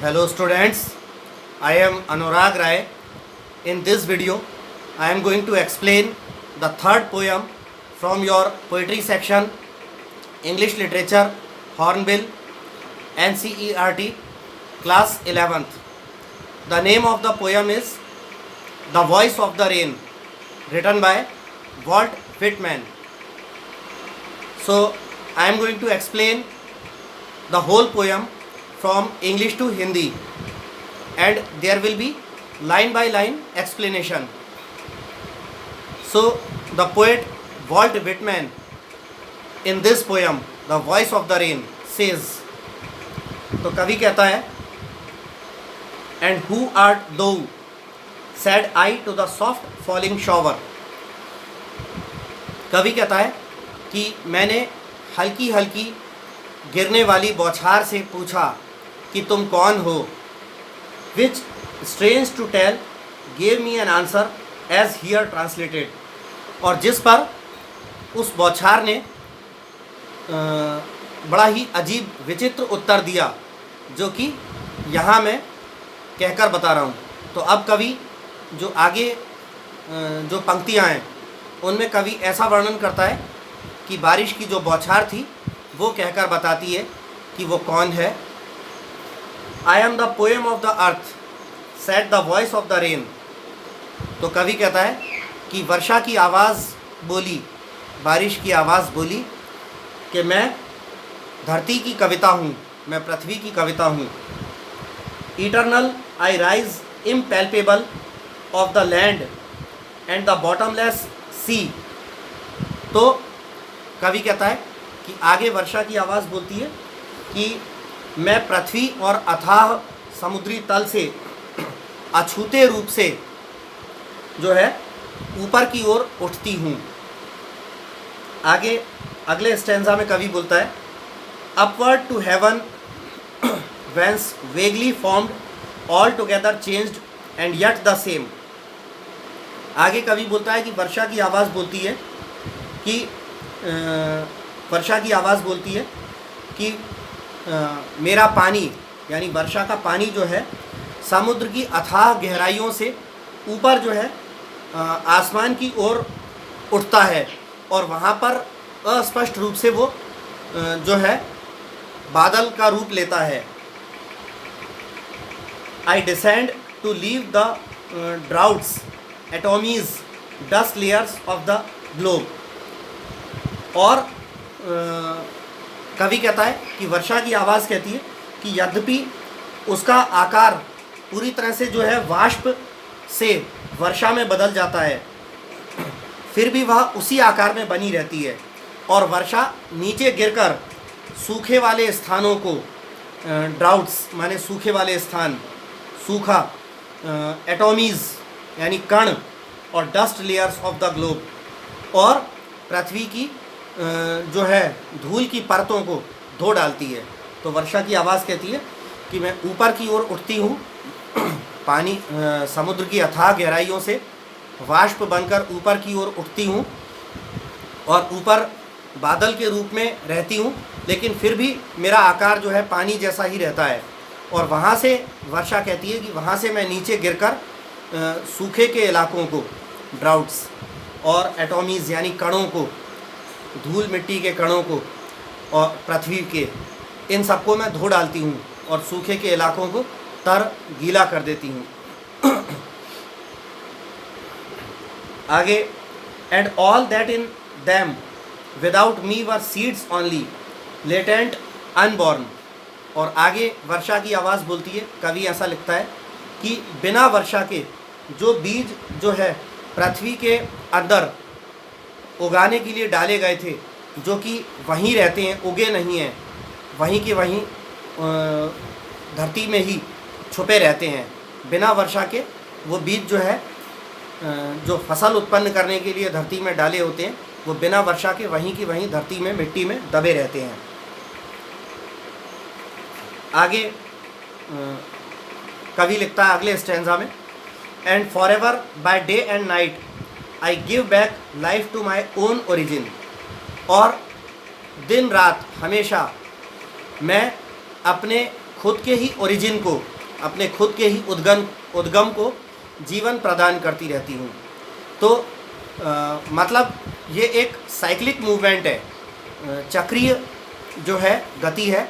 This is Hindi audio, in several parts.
Hello students, I am Anurag Rai. In this video, I am going to explain the third poem from your poetry section, English Literature, Hornbill, NCERT, class 11th. The name of the poem is The Voice of the Rain, written by Walt Whitman. So, I am going to explain the whole poem from English to Hindi, and there will be line by line explanation. So the poet Walt Whitman in this poem The Voice of the Rain says, तो कवि कहता है, and who art thou, said I to the soft falling shower. कवि कहता है कि मैंने हल्की हल्की गिरने वाली बौछार से पूछा कि तुम कौन हो. Which, strange to tell, gave me an answer as here translated. और जिस पर उस बौछार ने बड़ा ही अजीब विचित्र उत्तर दिया, जो कि यहाँ मैं कहकर बता रहा हूँ. तो अब कवि जो आगे जो पंक्तियाँ हैं उनमें कवि ऐसा वर्णन करता है कि बारिश की जो बौछार थी वो कहकर बताती है कि वो कौन है. I am the poem of the earth, said the voice of the rain. तो कवि कहता है कि वर्षा की आवाज़ बोली, बारिश की आवाज़ बोली कि मैं धरती की कविता हूँ, मैं पृथ्वी की कविता हूँ. Eternal I rise impalpable of the land and the bottomless sea. तो कवि कहता है कि आगे वर्षा की आवाज़ बोलती है कि मैं पृथ्वी और अथाह समुद्री तल से अछूते रूप से जो है ऊपर की ओर उठती हूँ. आगे अगले स्टैंजा में कवि बोलता है, upward to heaven whence vaguely formed, altogether changed and yet the same. आगे कवि बोलता है कि वर्षा की आवाज़ बोलती है कि वर्षा की आवाज़ बोलती है कि मेरा पानी यानी वर्षा का पानी जो है समुद्र की अथाह गहराइयों से ऊपर जो है आसमान की ओर उठता है और वहाँ पर अस्पष्ट रूप से वो जो है बादल का रूप लेता है. I descend to leave the droughts, atomies, dust layers of the globe. और कवि कहता है कि वर्षा की आवाज़ कहती है कि यद्यपि उसका आकार पूरी तरह से जो है वाष्प से वर्षा में बदल जाता है, फिर भी वह उसी आकार में बनी रहती है और वर्षा नीचे गिरकर सूखे वाले स्थानों को, ड्राउट्स माने सूखे वाले स्थान, सूखा, एटॉमीज़ यानी कण, और dust layers of the globe, और पृथ्वी की जो है धूल की परतों को धो डालती है. तो वर्षा की आवाज़ कहती है कि मैं ऊपर की ओर उठती हूँ, पानी समुद्र की अथाह गहराइयों से वाष्प बनकर ऊपर की ओर उठती हूँ और ऊपर बादल के रूप में रहती हूँ, लेकिन फिर भी मेरा आकार जो है पानी जैसा ही रहता है. और वहाँ से वर्षा कहती है कि वहाँ से मैं नीचे गिरकर सूखे के इलाकों को, ड्राउट्स, और एटॉमीज़ यानी कणों को, धूल मिट्टी के कणों को और पृथ्वी के, इन सबको मैं धो डालती हूँ और सूखे के इलाकों को तर गीला कर देती हूँ. आगे, and all that in them without me were seeds only, latent unborn. और आगे वर्षा की आवाज़ बोलती है, कवि ऐसा लिखता है कि बिना वर्षा के जो बीज जो है पृथ्वी के अंदर उगाने के लिए डाले गए थे, जो कि वहीं रहते हैं, उगे नहीं हैं, वहीं के वहीं धरती में ही छुपे रहते हैं. बिना वर्षा के वो बीज जो है जो फसल उत्पन्न करने के लिए धरती में डाले होते हैं, वो बिना वर्षा के वहीं की वहीं धरती में, मिट्टी में दबे रहते हैं. आगे कवि लिखता है अगले स्टैंजा में, and for ever by day and night I give back life to my own origin. और दिन रात हमेशा मैं अपने खुद के ही ओरिजिन को, अपने खुद के ही उद्गम को जीवन प्रदान करती रहती हूँ। तो मतलब ये एक साइक्लिक मूवमेंट है, चक्रीय जो है गति है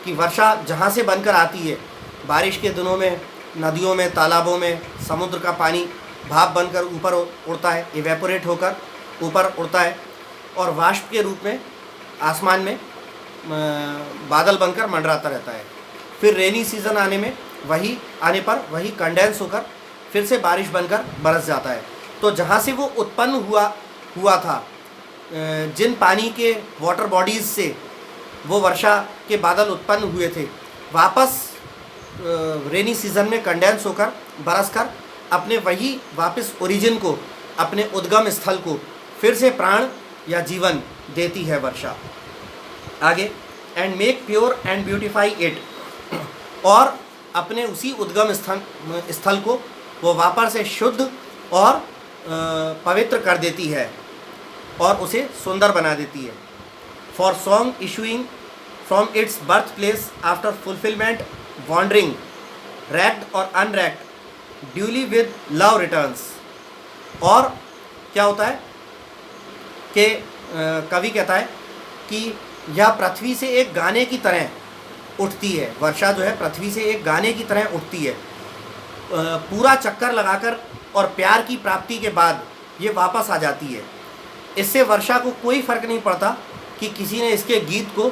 कि वर्षा जहाँ से बनकर आती है, बारिश के दिनों में नदियों में, तालाबों में समुद्र का पानी भाप बनकर ऊपर उड़ता है, इवेपोरेट होकर ऊपर उड़ता है और वाष्प के रूप में आसमान में बादल बनकर मंडराता रहता है। फिर रेनी सीज़न आने पर वही कंडेंस होकर फिर से बारिश बनकर बरस जाता है। तो जहाँ से वो उत्पन्न हुआ था, जिन पानी के वाटर बॉडीज़ से वो वर्षा के बादल उत्पन्न हुए थे, वापस रेनी सीज़न में कंडेंस होकर बरस कर अपने वही वापस ओरिजिन को, अपने उद्गम स्थल को फिर से प्राण या जीवन देती है वर्षा। आगे, and make pure and beautify it, और अपने उसी उद्गम स्थल को वो वापस से शुद्ध और पवित्र कर देती है और उसे सुंदर बना देती है। For song issuing from its birth place after fulfilment wandering recked और unrecked duly with love returns. और क्या होता है कि कवि कहता है कि यह पृथ्वी से एक गाने की तरह उठती है, वर्षा जो है पृथ्वी से एक गाने की तरह उठती है, पूरा चक्कर लगाकर और प्यार की प्राप्ति के बाद ये वापस आ जाती है। इससे वर्षा को कोई फ़र्क नहीं पड़ता कि किसी ने इसके गीत को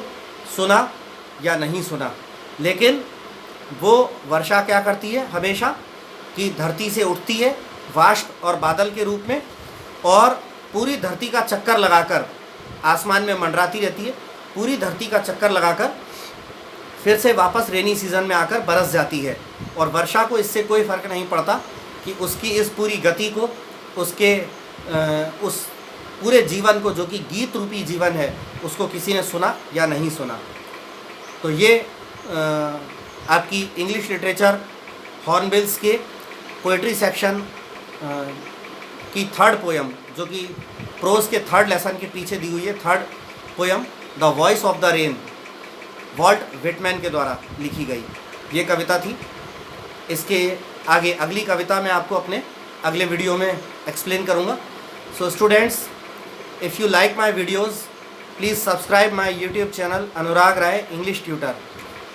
सुना या नहीं सुना, लेकिन वो वर्षा क्या करती है हमेशा कि धरती से उठती है वाष्प और बादल के रूप में और पूरी धरती का चक्कर लगाकर आसमान में मंडराती रहती है, पूरी धरती का चक्कर लगाकर फिर से वापस रेनी सीज़न में आकर बरस जाती है। और वर्षा को इससे कोई फ़र्क नहीं पड़ता कि उसकी इस पूरी गति को, उसके उस पूरे जीवन को, जो कि गीत रूपी जीवन है, उसको किसी ने सुना या नहीं सुना। तो ये आपकी इंग्लिश लिटरेचर हॉर्नबिल्स के पोइट्री सेक्शन की थर्ड पोयम, जो कि प्रोज के थर्ड लेसन के पीछे दी हुई है, third poem the voice of the rain, Walt Whitman के द्वारा लिखी गई ये कविता थी। इसके आगे अगली कविता मैं आपको अपने अगले वीडियो में एक्सप्लेन करूँगा। So students, if you like my videos, please subscribe my YouTube channel Anurag Rai English tutor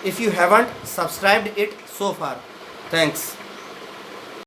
if you haven't subscribed it so far. Thanks.